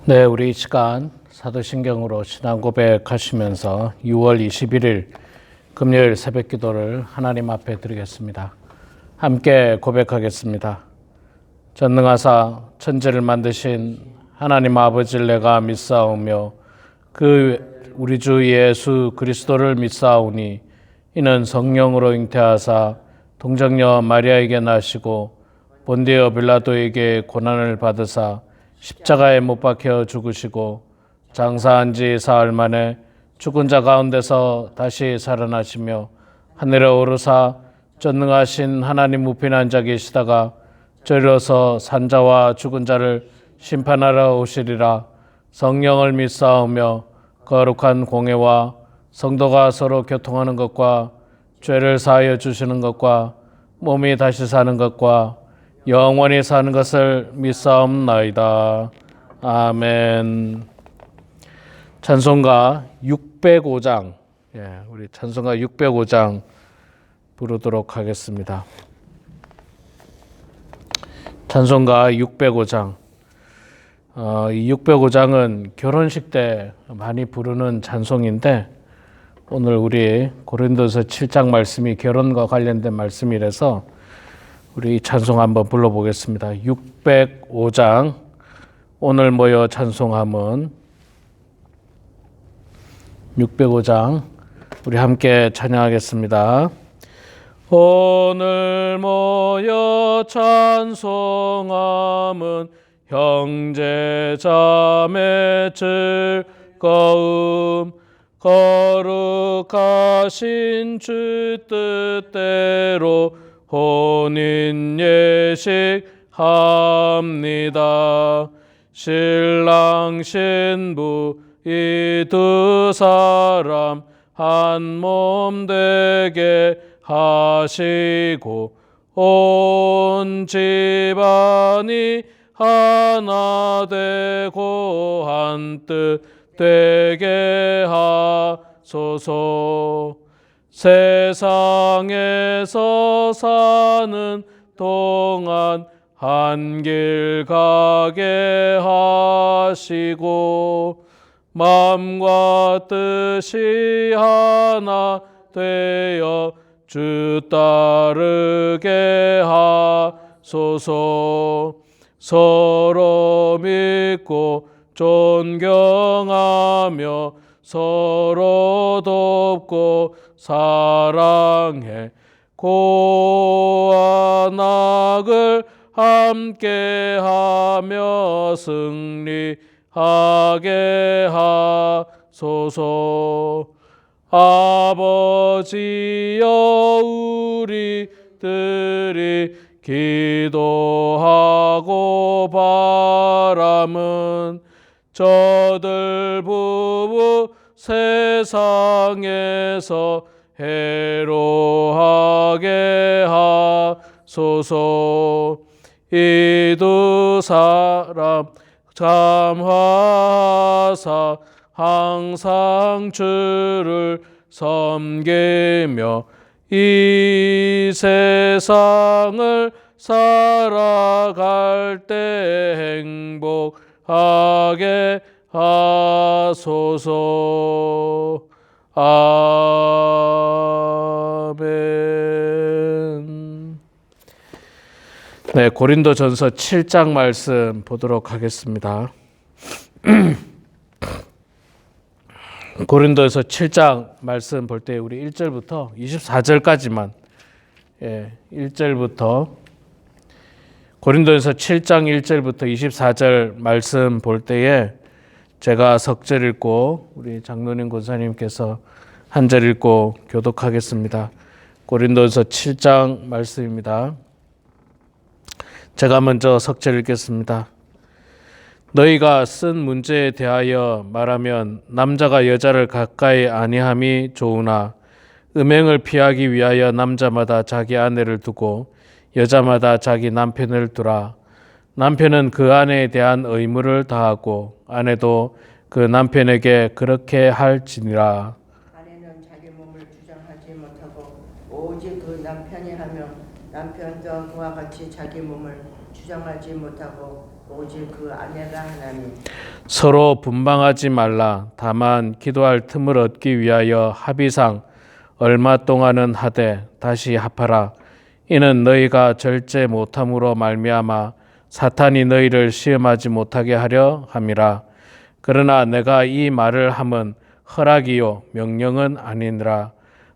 네, 우리 이 시간 사도신경으로 신앙 고백하시면서 6월 21일 금요일 새벽 기도를 하나님 앞에 드리겠습니다. 함께 고백하겠습니다. 전능하사 천지를 만드신 하나님 아버지를 내가 믿사오며 그 우리 주 예수 그리스도를 믿사오니 이는 성령으로 잉태하사 동정녀 마리아에게 나시고 본디오 빌라도에게 고난을 받으사 십자가에 못 박혀 죽으시고 장사한 지 사흘 만에 죽은 자 가운데서 다시 살아나시며 하늘에 오르사 전능하신 하나님 우편에 앉아 계시다가 저리로서 산자와 죽은 자를 심판하러 오시리라. 성령을 믿사오며 거룩한 공회와 성도가 서로 교통하는 것과 죄를 사하여 주시는 것과 몸이 다시 사는 것과 영원히 사는 것을 믿사옵나이다. 아멘. 찬송가 605장, 우리 찬송가 605장 부르도록 하겠습니다. 찬송가 605장. 이 605장은 결혼식 때 많이 부르는 찬송인데 오늘 우리 고린도서 7장 말씀이 결혼과 관련된 말씀이라서 우리 찬송 한번 불러보겠습니다. 605장 오늘 모여 찬송함은 605장 우리 함께 찬양하겠습니다. 오늘 모여 찬송함은 형제 자매 즐거움 거룩하신 주 뜻대로 혼인 예식합니다. 신랑 신부 이 두 사람 한 몸 되게 하시고 온 집안이 하나 되고 한 뜻 되게 하소서. 세상에서 사는 동안 한 길 가게 하시고 마음과 뜻이 하나 되어 주 따르게 하소서. 서로 믿고 존경하며 서로 돕고 사랑해 고와 낙을 함께하며 승리하게 하소서. 아버지여 우리들이 기도하고 바람은 저들 부부 세상에서 해로하게 하소서. 이 두 사람 참화하사 항상 주를 섬기며 이 세상을 살아갈 때 행복하게 하소서. 아멘. 네, 고린도전서 7장 말씀 보도록 하겠습니다. 고린도에서 7장 말씀 볼 때 우리 1절부터 24절까지만 1절부터 고린도에서 7장 1절부터 24절 말씀 볼 때에 제가 석절 읽고 우리 장로님 권사님께서 한 절 읽고 교독하겠습니다. 고린도에서 7장 말씀입니다. 제가 먼저 석절 읽겠습니다. 너희가 쓴 문제에 대하여 말하면 남자가 여자를 가까이 아니함이 좋으나 음행을 피하기 위하여 남자마다 자기 아내를 두고 여자마다 자기 남편을 두라. 남편은 그 아내에 대한 의무를 다하고 아내도 그 남편에게 그렇게 할지니라. 아내는 자기 몸을 주장하지 못하고 오직 그 남편이 하면 남편도 그와 같이 자기 몸을 주장하라. 주장하지 못하고 오직 그 아내가 하나니 서로 분방하지 말라. 다만 기도할 틈을 얻기 위하여 합의상 얼마 동안은 하되 다시 합하라. 이는 너희가 절제 못함으로 말미암아 사탄이 너희를 시험하지 못하게 하려 함이라. 그러나 내가 이 말을 함은 허락이요 명령은 아니니라.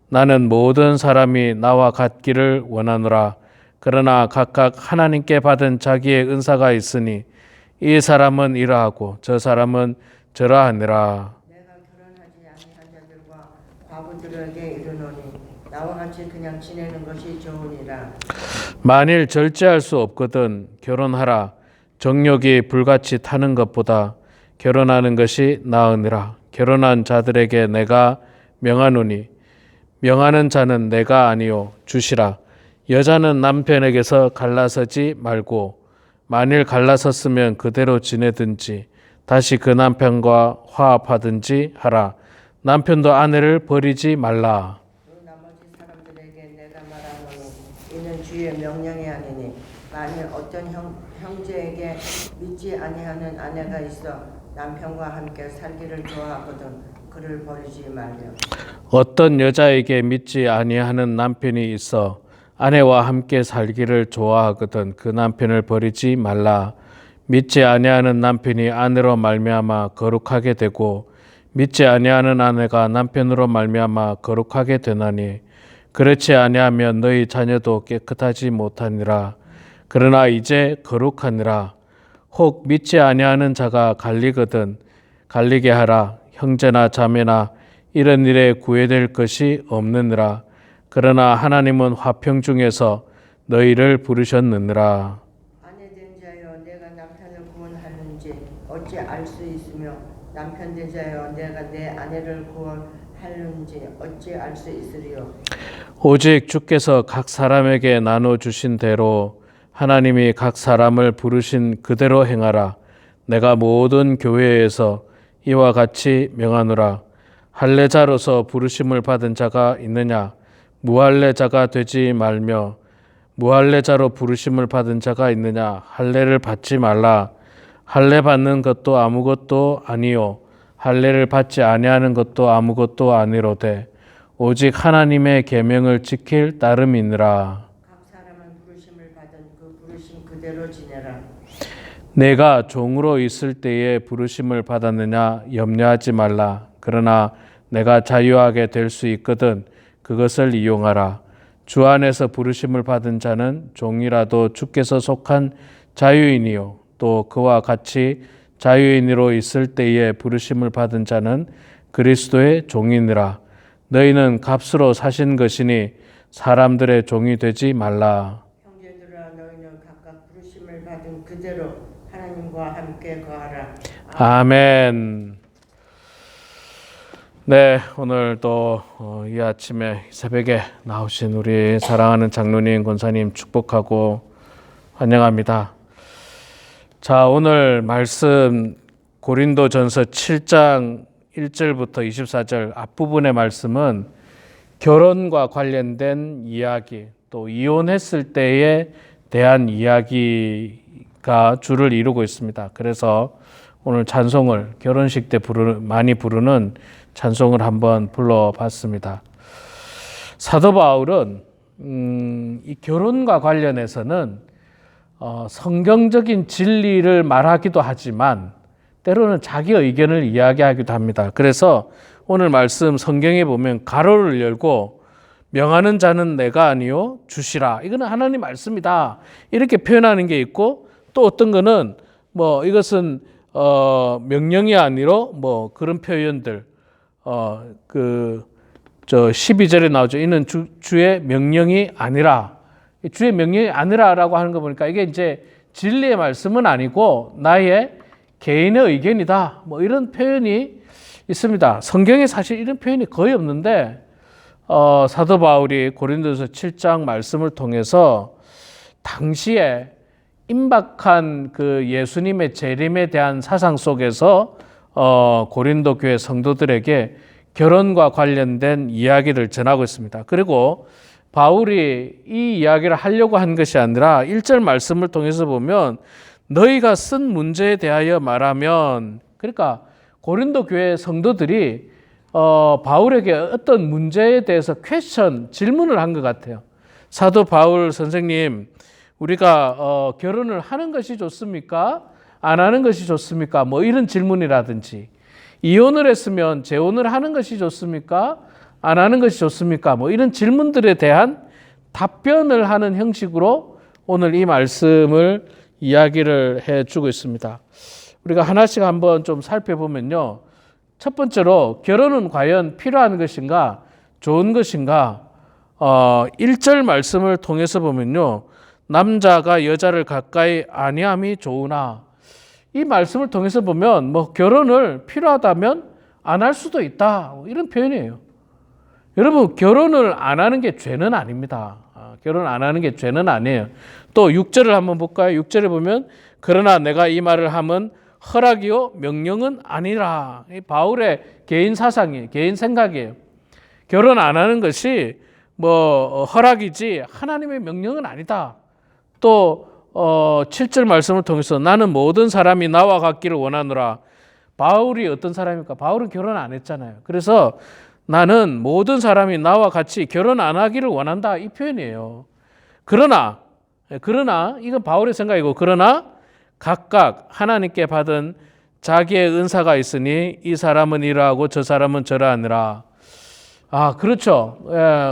나는 모든 사람이 나와 같기를 원하노라. 그러나 각각 하나님께 받은 자기의 은사가 있으니 이 사람은 이러하고 저 사람은 저러하니라. 내가 결혼하지 아니한 자들과 과부들에게 이르노니 나와 같이 그냥 지내는 것이 좋으니라. 만일 절제할 수 없거든 결혼하라. 정욕이 불같이 타는 것보다 결혼하는 것이 나으니라. 결혼한 자들에게 내가 명하노니 명하는 자는 내가 아니요 주시라. 여자는 남편에게서 갈라서지 말고 만일 갈라섰으면 그대로 지내든지 다시 그 남편과 화합하든지 하라. 남편도 아내를 버리지 말라. 그 나머지 사람들에게 내가 말하노니 이는 주의 명령이 아니니 만일 어떤 형제에게 믿지 아니하는 아내가 있어 남편과 함께 살기를 좋아하거든 그를 버리지 말려. 어떤 여자에게 믿지 아니하는 남편이 있어 아내와 함께 살기를 좋아하거든 그 남편을 버리지 말라. 믿지 아니하는 남편이 아내로 말미암아 거룩하게 되고 믿지 아니하는 아내가 남편으로 말미암아 거룩하게 되나니 그렇지 아니하면 너희 자녀도 깨끗하지 못하니라. 그러나 이제 거룩하니라. 혹 믿지 아니하는 자가 갈리거든 갈리게 하라. 형제나 자매나 이런 일에 구애될 것이 없느니라. 그러나 하나님은 화평 중에서 너희를 부르셨느니라. 아내 된 자여 내가 남편을 구원하는지 어찌 알 수 있으며 남편 된 자여 내가 내 아내를 구원하는지 어찌 알 수 있으리요. 오직 주께서 각 사람에게 나눠 주신 대로 하나님이 각 사람을 부르신 그대로 행하라. 내가 모든 교회에서 이와 같이 명하노라. 할례자로서 부르심을 받은 자가 있느냐? 무할례자가 되지 말며 무할례자로 부르심을 받은 자가 있느냐? 할례를 받지 말라. 할례 받는 것도 아무것도 아니요 할례를 받지 아니하는 것도 아무것도 아니로되 오직 하나님의 계명을 지킬 따름이니라. 각 사람은 부르심을 받은 그 부르심 그대로 지내라. 내가 종으로 있을 때에 부르심을 받았느냐 염려하지 말라. 그러나 내가 자유하게 될 수 있거든 그것을 이용하라. 주 안에서 부르심을 받은 자는 종이라도 주께서 속한 자유인이요 또 그와 같이 자유인으로 있을 때에 부르심을 받은 자는 그리스도의 종이니라. 너희는 값으로 사신 것이니 사람들의 종이 되지 말라. 형제들아 너희는 각각 부르심을 받은 그대로 하나님과 함께 거하라. 아멘. 네, 오늘 또 이 아침에 새벽에 나오신 우리 사랑하는 장로님, 권사님 축복하고 환영합니다. 자, 오늘 말씀 고린도전서 7장 1절부터 24절 앞부분의 말씀은 결혼과 관련된 이야기, 또 이혼했을 때에 대한 이야기가 주를 이루고 있습니다. 그래서 오늘 찬송을 결혼식 때 많이 부르는 찬송을 한번 불러봤습니다. 사도 바울은 이 결혼과 관련해서는 성경적인 진리를 말하기도 하지만 때로는 자기 의견을 이야기하기도 합니다. 그래서 오늘 말씀 성경에 보면 가로를 열고 명하는 자는 내가 아니요 주시라. 이거는 하나님 말씀이다. 이렇게 표현하는 게 있고 또 어떤 거는 뭐 이것은 명령이 아니로 뭐 그런 표현들 12절에 나오죠. 이는 주의 명령이 아니라. 주의 명령이 아니라라고 하는 거 보니까 이게 이제 진리의 말씀은 아니고 나의 개인의 의견이다. 뭐 이런 표현이 있습니다. 성경에 사실 이런 표현이 거의 없는데 사도 바울이 고린도서 7장 말씀을 통해서 당시에 임박한 그 예수님의 재림에 대한 사상 속에서 고린도 교회 성도들에게 결혼과 관련된 이야기를 전하고 있습니다. 그리고 바울이 이 이야기를 하려고 한 것이 아니라 1절 말씀을 통해서 보면 너희가 쓴 문제에 대하여 말하면, 그러니까 고린도 교회 성도들이 바울에게 어떤 문제에 대해서 질문을 한 것 같아요. 사도 바울 선생님, 우리가 결혼을 하는 것이 좋습니까? 안 하는 것이 좋습니까? 뭐 이런 질문이라든지, 이혼을 했으면 재혼을 하는 것이 좋습니까? 안 하는 것이 좋습니까? 뭐 이런 질문들에 대한 답변을 하는 형식으로 오늘 이 말씀을 이야기를 해주고 있습니다. 우리가 하나씩 한번 좀 살펴보면요. 첫 번째로 결혼은 과연 필요한 것인가? 좋은 것인가? 1절 말씀을 통해서 보면요. 남자가 여자를 가까이 아니함이 좋으나, 이 말씀을 통해서 보면 뭐 결혼을 필요하다면 안 할 수도 있다, 이런 표현이에요. 여러분, 결혼을 안 하는 게 죄는 아닙니다. 결혼 안 하는 게 죄는 아니에요. 또 6절을 한번 볼까요? 6절에 보면 그러나 내가 이 말을 함은 허락이요 명령은 아니라. 이 바울의 개인 사상이에요. 개인 생각이에요. 결혼 안 하는 것이 뭐 허락이지 하나님의 명령은 아니다. 또 7절 말씀을 통해서 나는 모든 사람이 나와 같기를 원하노라. 바울이 어떤 사람입니까? 바울은 결혼 안 했잖아요. 그래서 나는 모든 사람이 나와 같이 결혼 안 하기를 원한다, 이 표현이에요. 그러나 이건 바울의 생각이고, 그러나 각각 하나님께 받은 자기의 은사가 있으니 이 사람은 이러하고 저 사람은 저러하니라. 그렇죠.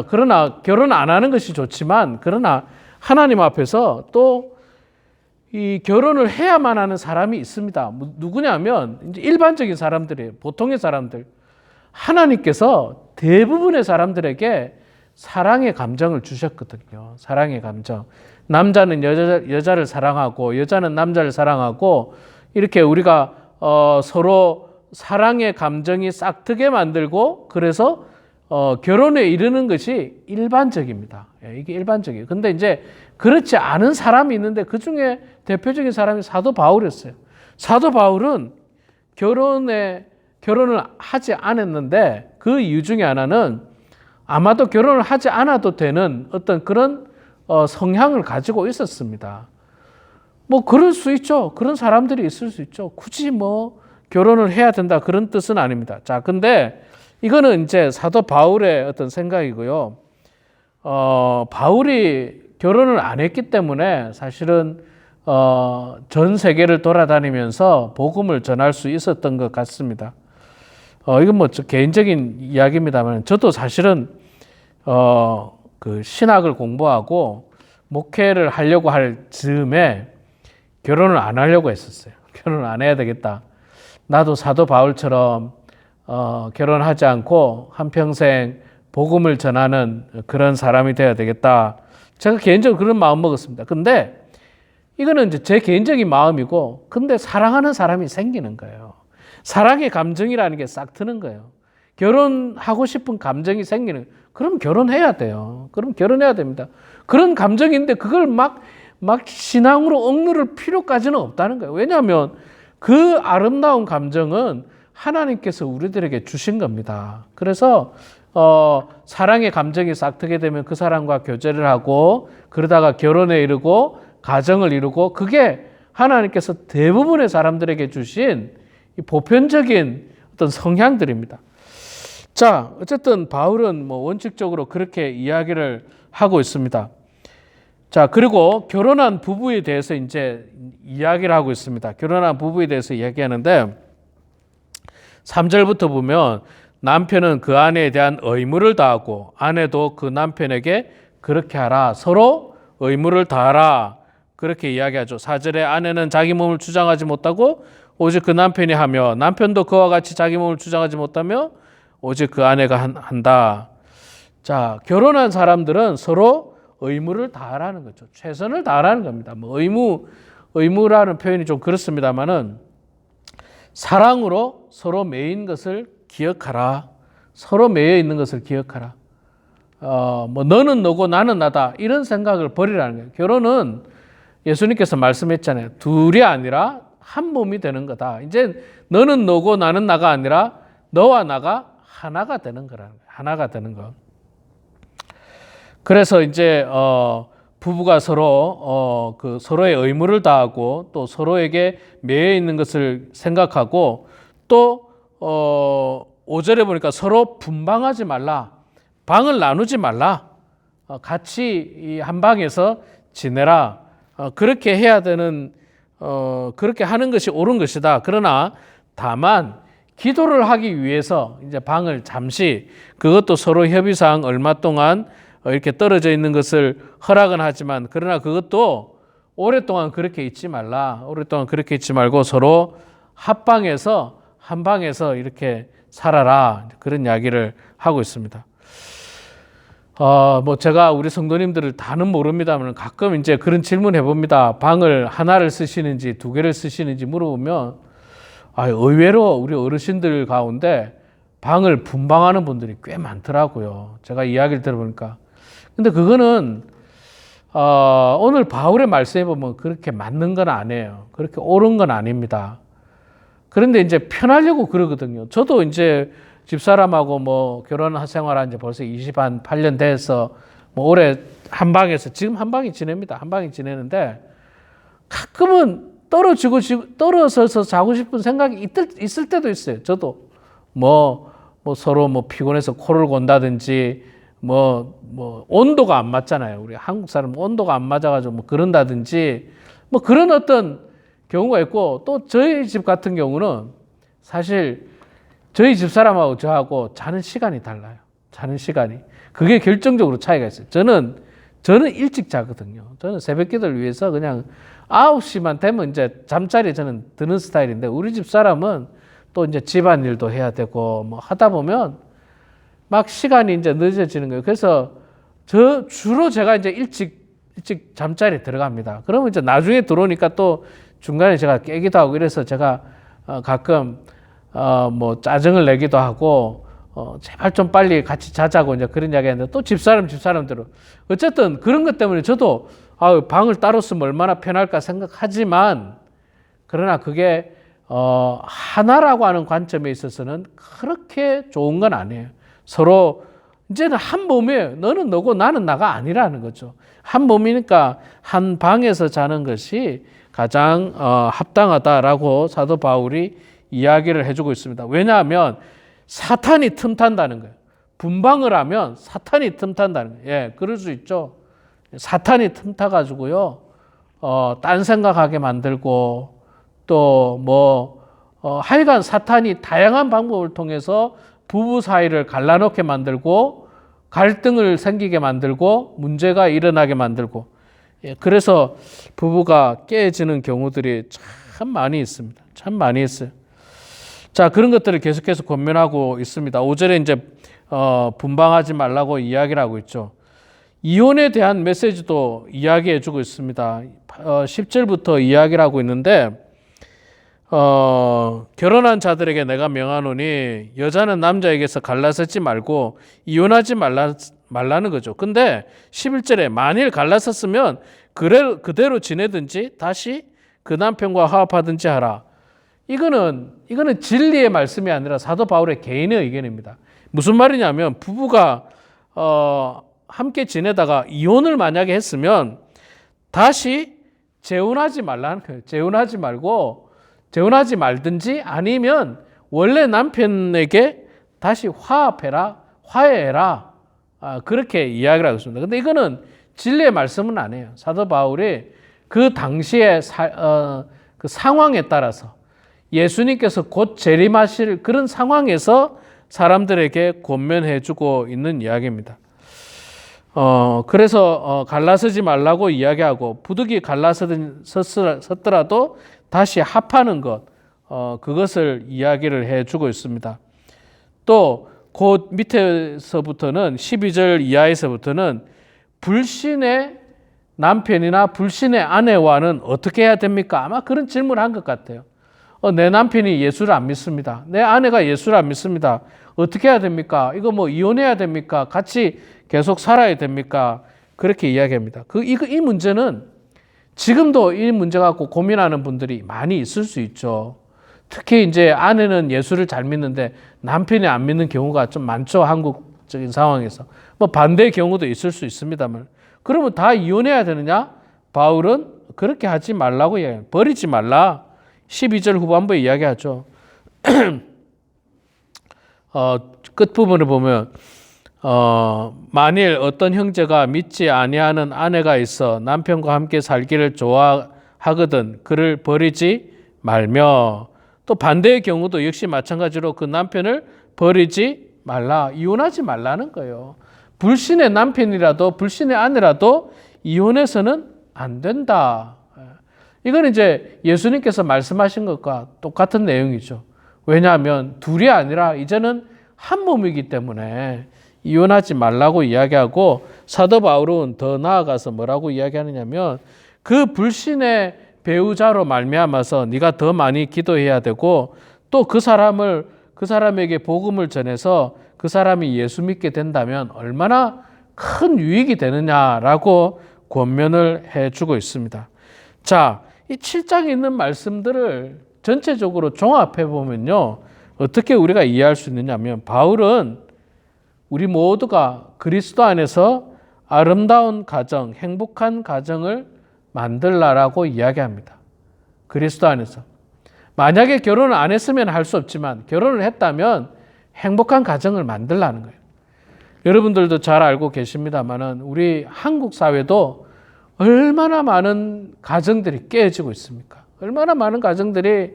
그러나 결혼 안 하는 것이 좋지만, 그러나 하나님 앞에서 또 이 결혼을 해야만 하는 사람이 있습니다. 누구냐면 이제 일반적인 사람들이에요. 보통의 사람들. 하나님께서 대부분의 사람들에게 사랑의 감정을 주셨거든요. 사랑의 감정. 남자는 여자를 사랑하고 여자는 남자를 사랑하고, 이렇게 우리가 서로 사랑의 감정이 싹트게 만들고, 그래서 결혼에 이르는 것이 일반적입니다. 이게 일반적이에요. 근데 이제 그렇지 않은 사람이 있는데 그 중에 대표적인 사람이 사도 바울이었어요. 사도 바울은 결혼을 하지 않았는데 그 이유 중에 하나는 아마도 결혼을 하지 않아도 되는 어떤 그런 성향을 가지고 있었습니다. 뭐 그럴 수 있죠. 그런 사람들이 있을 수 있죠. 굳이 뭐 결혼을 해야 된다, 그런 뜻은 아닙니다. 자, 근데 이거는 이제 사도 바울의 어떤 생각이고요. 바울이 결혼을 안 했기 때문에 사실은 전 세계를 돌아다니면서 복음을 전할 수 있었던 것 같습니다. 이건 뭐 개인적인 이야기입니다만, 저도 사실은 그 신학을 공부하고 목회를 하려고 할 즈음에 결혼을 안 하려고 했었어요. 결혼을 안 해야 되겠다. 나도 사도 바울처럼 결혼하지 않고 한평생 복음을 전하는 그런 사람이 되어야 되겠다. 제가 개인적으로 그런 마음 먹었습니다. 근데 이거는 이제 제 개인적인 마음이고, 근데 사랑하는 사람이 생기는 거예요. 사랑의 감정이라는 게 싹 트는 거예요. 결혼하고 싶은 감정이 생기는, 그럼 결혼해야 돼요. 그럼 결혼해야 됩니다. 그런 감정인데 그걸 막 신앙으로 억누를 필요까지는 없다는 거예요. 왜냐하면 그 아름다운 감정은 하나님께서 우리들에게 주신 겁니다. 그래서 사랑의 감정이 싹트게 되면 그 사람과 교제를 하고, 그러다가 결혼에 이르고 가정을 이루고, 그게 하나님께서 대부분의 사람들에게 주신 보편적인 어떤 성향들입니다. 자, 어쨌든 바울은 뭐 원칙적으로 그렇게 이야기를 하고 있습니다. 자, 그리고 결혼한 부부에 대해서 이제 이야기를 하고 있습니다. 결혼한 부부에 대해서 이야기하는데 3절부터 보면 남편은 그 아내에 대한 의무를 다하고 아내도 그 남편에게 그렇게 하라. 서로 의무를 다하라. 그렇게 이야기하죠. 4절에 아내는 자기 몸을 주장하지 못하고 오직 그 남편이 하며, 남편도 그와 같이 자기 몸을 주장하지 못하며 오직 그 아내가 한다. 자, 결혼한 사람들은 서로 의무를 다하라는 거죠. 최선을 다하라는 겁니다. 뭐 의무라는 표현이 좀 그렇습니다만은 사랑으로 서로 매인 것을 기억하라. 서로 매여 있는 것을 기억하라. 뭐 너는 너고 나는 나다, 이런 생각을 버리라는 거예요. 결혼은 예수님께서 말씀했잖아요. 둘이 아니라 한 몸이 되는 거다. 이제 너는 너고 나는 나가 아니라 너와 나가 하나가 되는 거라는 거예요. 하나가 되는 거. 그래서 이제 부부가 서로 그 서로의 의무를 다하고 또 서로에게 매여 있는 것을 생각하고 또 5절에 보니까 서로 분방하지 말라. 방을 나누지 말라. 같이 이 한 방에서 지내라. 그렇게 해야 되는 그렇게 하는 것이 옳은 것이다. 그러나 다만 기도를 하기 위해서 이제 방을 잠시 그것도 서로 협의상 얼마 동안 이렇게 떨어져 있는 것을 허락은 하지만 그러나 그것도 오랫동안 그렇게 있지 말라. 오랫동안 그렇게 있지 말고 서로 합방해서 한 방에서 이렇게 살아라. 그런 이야기를 하고 있습니다. 뭐 제가 우리 성도님들을 다는 모릅니다만 가끔 이제 그런 질문 해봅니다. 방을 하나를 쓰시는지 두 개를 쓰시는지 물어보면 의외로 우리 어르신들 가운데 방을 분방하는 분들이 꽤 많더라고요. 제가 이야기를 들어보니까. 근데 그거는 오늘 바울의 말씀에 보면 그렇게 맞는 건 아니에요. 그렇게 옳은 건 아닙니다. 그런데 이제 편하려고 그러거든요. 저도 이제 집사람하고 뭐 결혼 생활한 지 벌써 28년 돼서 뭐 올해 한 방에서 지금 한 방에 지냅니다. 한 방에 지내는데 가끔은 떨어져서 자고 싶은 생각이 있을 때도 있어요. 저도 뭐 서로 뭐 피곤해서 코를 곤다든지 뭐 온도가 안 맞잖아요. 우리 한국 사람은 온도가 안 맞아가지고 뭐 그런다든지 뭐 그런 어떤 경우가 있고 또 저희 집 같은 경우는 사실 저희 집사람하고 저하고 자는 시간이 달라요. 자는 시간이. 그게 결정적으로 차이가 있어요. 저는 일찍 자거든요. 저는 새벽 기도를 위해서 그냥 9시만 되면 이제 잠자리에 저는 드는 스타일인데 우리 집사람은 또 이제 집안일도 해야 되고 뭐 하다 보면 막 시간이 이제 늦어지는 거예요. 그래서 주로 제가 이제 일찍 잠자리에 들어갑니다. 그러면 이제 나중에 들어오니까 또 중간에 제가 깨기도 하고 이래서 제가 가끔 뭐 짜증을 내기도 하고 제발 좀 빨리 같이 자자고 이제 그런 이야기 했는데 또 집사람들은 어쨌든 그런 것 때문에 저도 방을 따로 쓰면 얼마나 편할까 생각하지만 그러나 그게 하나라고 하는 관점에 있어서는 그렇게 좋은 건 아니에요. 서로 이제는 한 몸이에요. 너는 너고 나는 나가 아니라는 거죠. 한 몸이니까 한 방에서 자는 것이 가장 합당하다라고 사도 바울이 이야기를 해주고 있습니다. 왜냐하면 사탄이 틈탄다는 거예요. 분방을 하면 사탄이 틈탄다는 거예요. 예, 그럴 수 있죠. 사탄이 틈타가지고요, 딴 생각하게 만들고 또 하여간 사탄이 다양한 방법을 통해서 부부 사이를 갈라놓게 만들고 갈등을 생기게 만들고 문제가 일어나게 만들고 그래서 부부가 깨지는 경우들이 참 많이 있습니다. 참 많이 있어요. 자, 그런 것들을 계속해서 권면하고 있습니다. 5절에 이제 분방하지 말라고 이야기를 하고 있죠. 이혼에 대한 메시지도 이야기해 주고 있습니다. 10절부터 이야기를 하고 있는데 결혼한 자들에게 내가 명하노니 여자는 남자에게서 갈라서지 말고 이혼하지 말라는 거죠. 근데 11절에 만일 갈라섰으면 그대로 지내든지 다시 그 남편과 화합하든지 하라. 이거는 진리의 말씀이 아니라 사도 바울의 개인의 의견입니다. 무슨 말이냐면 부부가 함께 지내다가 이혼을 만약에 했으면 다시 재혼하지 말라는 거예요. 재혼하지 말든지 아니면 원래 남편에게 다시 화해해라. 그렇게 이야기를 하고 있습니다. 근데 이거는 진리의 말씀은 아니에요. 사도 바울이 그 당시의 그 상황에 따라서 예수님께서 곧 재림하실 그런 상황에서 사람들에게 권면해주고 있는 이야기입니다. 그래서 갈라서지 말라고 이야기하고 부득이 갈라섰더라도 다시 합하는 것, 그것을 이야기를 해주고 있습니다. 또 그 밑에서부터는 12절 이하에서부터는 불신의 남편이나 불신의 아내와는 어떻게 해야 됩니까? 아마 그런 질문을 한 것 같아요. 내 남편이 예수를 안 믿습니다. 내 아내가 예수를 안 믿습니다. 어떻게 해야 됩니까? 이거 뭐 이혼해야 됩니까? 같이 계속 살아야 됩니까? 그렇게 이야기합니다. 이 문제는 지금도 이 문제 갖고 고민하는 분들이 많이 있을 수 있죠. 특히 이제 아내는 예수를 잘 믿는데 남편이 안 믿는 경우가 좀 많죠. 한국 상황적인 상황에서 뭐 반대의 경우도 있을 수 있습니다만 그러면 다 이혼해야 되느냐? 바울은 그렇게 하지 말라고 이야기해요. 버리지 말라. 12절 후반부에 이야기하죠. 끝부분을 보면 만일 어떤 형제가 믿지 아니하는 아내가 있어 남편과 함께 살기를 좋아하거든 그를 버리지 말며 또 반대의 경우도 역시 마찬가지로 그 남편을 버리지 말라. 이혼하지 말라는 거예요. 불신의 남편이라도 불신의 아내라도 이혼해서는 안 된다. 이건 이제 예수님께서 말씀하신 것과 똑같은 내용이죠. 왜냐하면 둘이 아니라 이제는 한 몸이기 때문에 이혼하지 말라고 이야기하고 사도 바울은 더 나아가서 뭐라고 이야기하느냐면 그 불신의 배우자로 말미암아서 네가 더 많이 기도해야 되고 또 그 사람에게 복음을 전해서 그 사람이 예수 믿게 된다면 얼마나 큰 유익이 되느냐라고 권면을 해주고 있습니다. 자, 이 7장에 있는 말씀들을 전체적으로 종합해 보면요. 어떻게 우리가 이해할 수 있느냐면 바울은 우리 모두가 그리스도 안에서 아름다운 가정, 행복한 가정을 만들라라고 이야기합니다. 그리스도 안에서. 만약에 결혼을 안 했으면 할 수 없지만 결혼을 했다면 행복한 가정을 만들라는 거예요. 여러분들도 잘 알고 계십니다만은 우리 한국 사회도 얼마나 많은 가정들이 깨어지고 있습니까? 얼마나 많은 가정들이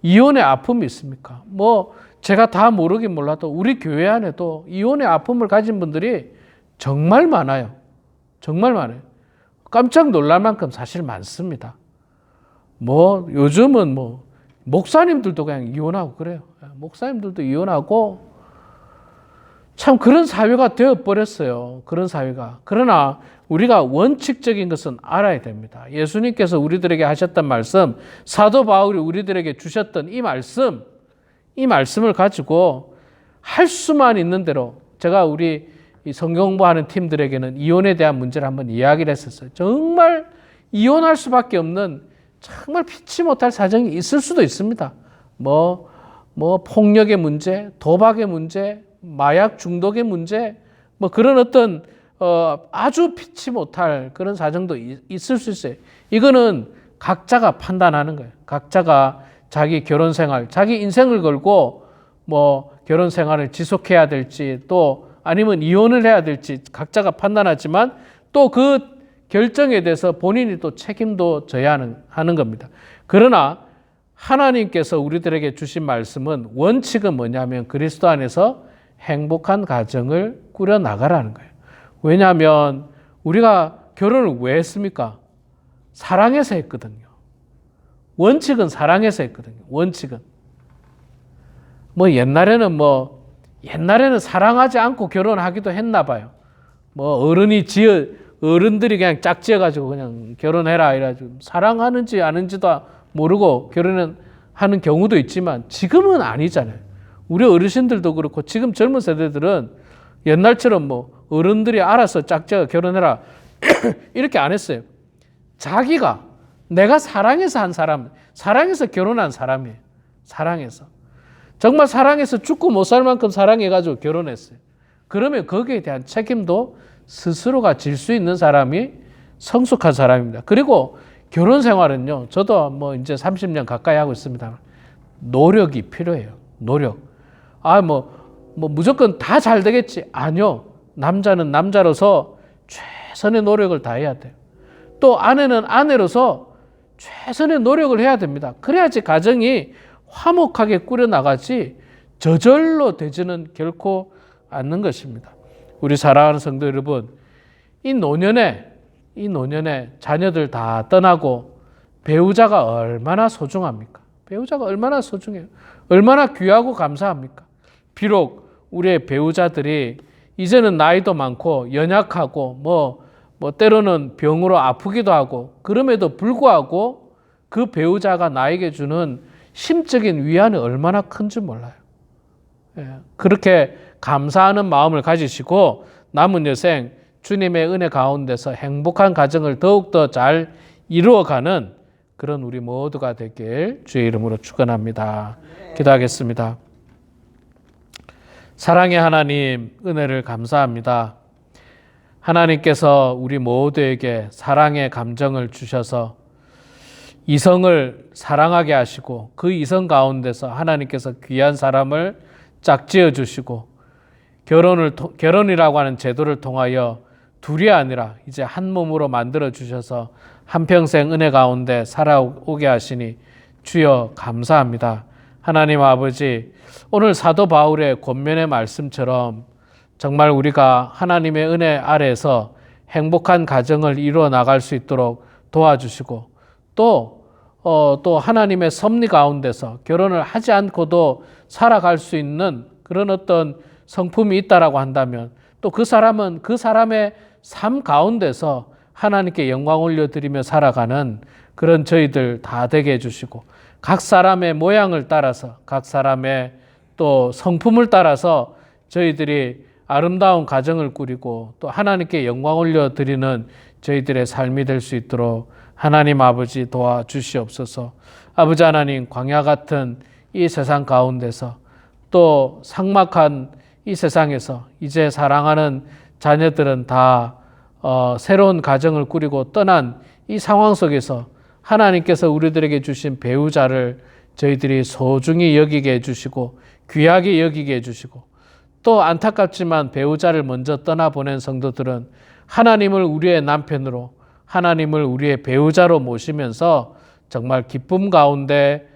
이혼의 아픔이 있습니까? 뭐 제가 다 모르긴 몰라도 우리 교회 안에도 이혼의 아픔을 가진 분들이 정말 많아요. 정말 많아요. 깜짝 놀랄 만큼 사실 많습니다. 뭐 요즘은 뭐 목사님들도 그냥 이혼하고 그래요. 목사님들도 이혼하고 참 그런 사회가 되어버렸어요. 그런 사회가. 그러나 우리가 원칙적인 것은 알아야 됩니다. 예수님께서 우리들에게 하셨던 말씀, 사도 바울이 우리들에게 주셨던 이 말씀을 가지고 할 수만 있는 대로 제가 우리 성경 공부하는 팀들에게는 이혼에 대한 문제를 한번 이야기를 했었어요. 정말 이혼할 수밖에 없는 정말 피치 못할 사정이 있을 수도 있습니다. 뭐 폭력의 문제, 도박의 문제, 마약 중독의 문제, 뭐 그런 어떤 아주 피치 못할 그런 사정도 있을 수 있어요. 이거는 각자가 판단하는 거예요. 각자가 자기 결혼 생활, 자기 인생을 걸고 뭐 결혼 생활을 지속해야 될지 또 아니면 이혼을 해야 될지 각자가 판단하지만 또 그 결정에 대해서 본인이 또 책임도 져야 하는 겁니다. 그러나 하나님께서 우리들에게 주신 말씀은 원칙은 뭐냐면 그리스도 안에서 행복한 가정을 꾸려 나가라는 거예요. 왜냐하면 우리가 결혼을 왜 했습니까? 사랑해서 했거든요. 원칙은 사랑해서 했거든요. 원칙은. 옛날에는 사랑하지 않고 결혼하기도 했나 봐요. 어른들이 그냥 짝지어가지고 그냥 결혼해라 이래가지고 사랑하는지 아는지도 모르고 결혼하는 경우도 있지만 지금은 아니잖아요. 우리 어르신들도 그렇고 지금 젊은 세대들은 옛날처럼 어른들이 알아서 짝지어 결혼해라 이렇게 안 했어요. 내가 사랑해서 한 사람, 사랑해서 결혼한 사람이에요. 사랑해서. 정말 사랑해서 죽고 못 살 만큼 사랑해가지고 결혼했어요. 그러면 거기에 대한 책임도 스스로가 질 수 있는 사람이 성숙한 사람입니다. 그리고 결혼 생활은요, 저도 이제 30년 가까이 하고 있습니다. 노력이 필요해요. 노력. 무조건 다 잘 되겠지. 아니요. 남자는 남자로서 최선의 노력을 다해야 돼요. 또 아내는 아내로서 최선의 노력을 해야 됩니다. 그래야지 가정이 화목하게 꾸려나가지 저절로 되지는 결코 않는 것입니다. 우리 사랑하는 성도 여러분, 이 노년에 자녀들 다 떠나고 배우자가 얼마나 소중합니까? 배우자가 얼마나 소중해요. 얼마나 귀하고 감사합니까? 비록 우리의 배우자들이 이제는 나이도 많고 연약하고 때로는 병으로 아프기도 하고 그럼에도 불구하고 그 배우자가 나에게 주는 심적인 위안이 얼마나 큰지 몰라요. 그렇게 감사하는 마음을 가지시고 남은 여생 주님의 은혜 가운데서 행복한 가정을 더욱더 잘 이루어가는 그런 우리 모두가 되길 주의 이름으로 축원합니다. 기도하겠습니다. 사랑의 하나님, 은혜를 감사합니다. 하나님께서 우리 모두에게 사랑의 감정을 주셔서 이성을 사랑하게 하시고 그 이성 가운데서 하나님께서 귀한 사람을 짝지어 주시고 결혼이라고 하는 제도를 통하여 둘이 아니라 이제 한 몸으로 만들어 주셔서 한평생 은혜 가운데 살아오게 하시니 주여 감사합니다. 하나님 아버지, 오늘 사도 바울의 권면의 말씀처럼 정말 우리가 하나님의 은혜 아래에서 행복한 가정을 이루어 나갈 수 있도록 도와주시고 또 하나님의 섭리 가운데서 결혼을 하지 않고도 살아갈 수 있는 그런 어떤 성품이 있다라고 한다면 또 그 사람은 그 사람의 삶 가운데서 하나님께 영광 올려드리며 살아가는 그런 저희들 다 되게 해주시고 각 사람의 모양을 따라서 각 사람의 또 성품을 따라서 저희들이 아름다운 가정을 꾸리고 또 하나님께 영광 올려드리는 저희들의 삶이 될 수 있도록 하나님 아버지 도와주시옵소서. 아버지 하나님, 광야 같은 이 세상 가운데서 또 삭막한 이 세상에서 이제 사랑하는 자녀들은 다 새로운 가정을 꾸리고 떠난 이 상황 속에서 하나님께서 우리들에게 주신 배우자를 저희들이 소중히 여기게 해주시고 귀하게 여기게 해주시고 또 안타깝지만 배우자를 먼저 떠나보낸 성도들은 하나님을 우리의 남편으로 하나님을 우리의 배우자로 모시면서 정말 기쁨 가운데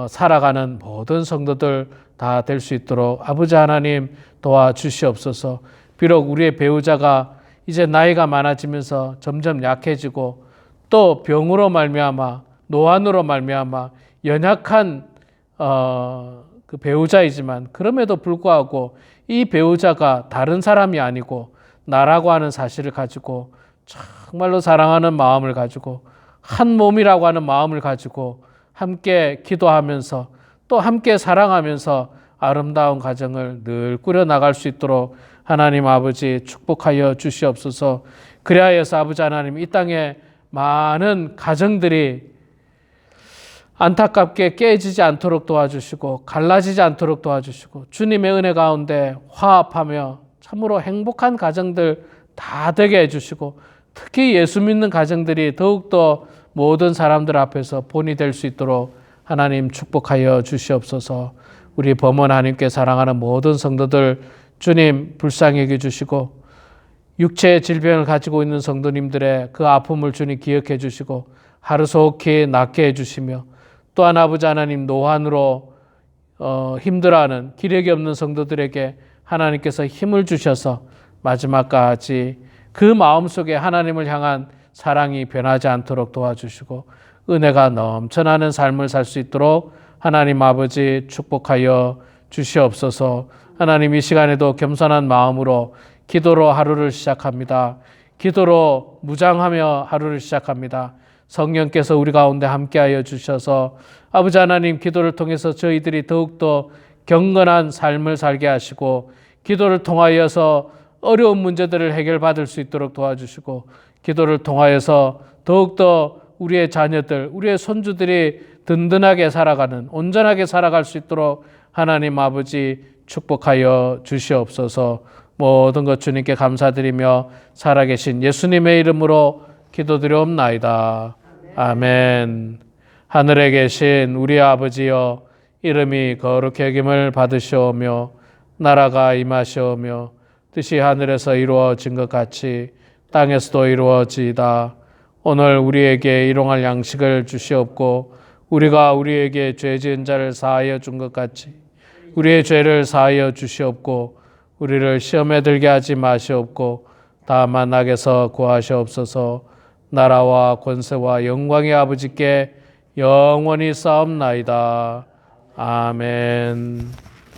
살아가는 모든 성도들 다 될 수 있도록 아버지 하나님 도와주시옵소서. 비록 우리의 배우자가 이제 나이가 많아지면서 점점 약해지고 또 병으로 말미암아 노안으로 말미암아 연약한 그 배우자이지만 그럼에도 불구하고 이 배우자가 다른 사람이 아니고 나라고 하는 사실을 가지고 정말로 사랑하는 마음을 가지고 한 몸이라고 하는 마음을 가지고 함께 기도하면서 또 함께 사랑하면서 아름다운 가정을 늘 꾸려나갈 수 있도록 하나님 아버지 축복하여 주시옵소서. 그리하여서 아버지 하나님, 이 땅에 많은 가정들이 안타깝게 깨지지 않도록 도와주시고 갈라지지 않도록 도와주시고 주님의 은혜 가운데 화합하며 참으로 행복한 가정들 다 되게 해주시고 특히 예수 믿는 가정들이 더욱더 모든 사람들 앞에서 본이 될 수 있도록 하나님 축복하여 주시옵소서. 우리 범원 하나님께 사랑하는 모든 성도들 주님 불쌍히 여겨주시고 육체의 질병을 가지고 있는 성도님들의 그 아픔을 주님 기억해 주시고 하루속히 낫게 해주시며 또한 아버지 하나님 노환으로 힘들어하는 기력이 없는 성도들에게 하나님께서 힘을 주셔서 마지막까지 그 마음속에 하나님을 향한 사랑이 변하지 않도록 도와주시고 은혜가 넘쳐나는 삶을 살 수 있도록 하나님 아버지 축복하여 주시옵소서. 하나님 이 시간에도 겸손한 마음으로 기도로 하루를 시작합니다. 기도로 무장하며 하루를 시작합니다. 성령께서 우리 가운데 함께하여 주셔서 아버지 하나님 기도를 통해서 저희들이 더욱더 경건한 삶을 살게 하시고 기도를 통하여서 어려운 문제들을 해결받을 수 있도록 도와주시고 기도를 통하여서 더욱더 우리의 자녀들, 우리의 손주들이 든든하게 살아가는 온전하게 살아갈 수 있도록 하나님 아버지 축복하여 주시옵소서. 모든 것 주님께 감사드리며 살아계신 예수님의 이름으로 기도드리옵나이다. 아멘. 하늘에 계신 우리 아버지여 이름이 거룩히 여김을 받으시오며 나라가 임하시오며 뜻이 하늘에서 이루어진 것 같이 땅에서도 이루어지이다. 오늘 우리에게 일용할 양식을 주시옵고 우리가 우리에게 죄 지은 자를 사하여 준 것 같이 우리의 죄를 사하여 주시옵고 우리를 시험에 들게 하지 마시옵고 다만 악에서 구하시옵소서. 나라와 권세와 영광의 아버지께 영원히 싸움나이다. 아멘.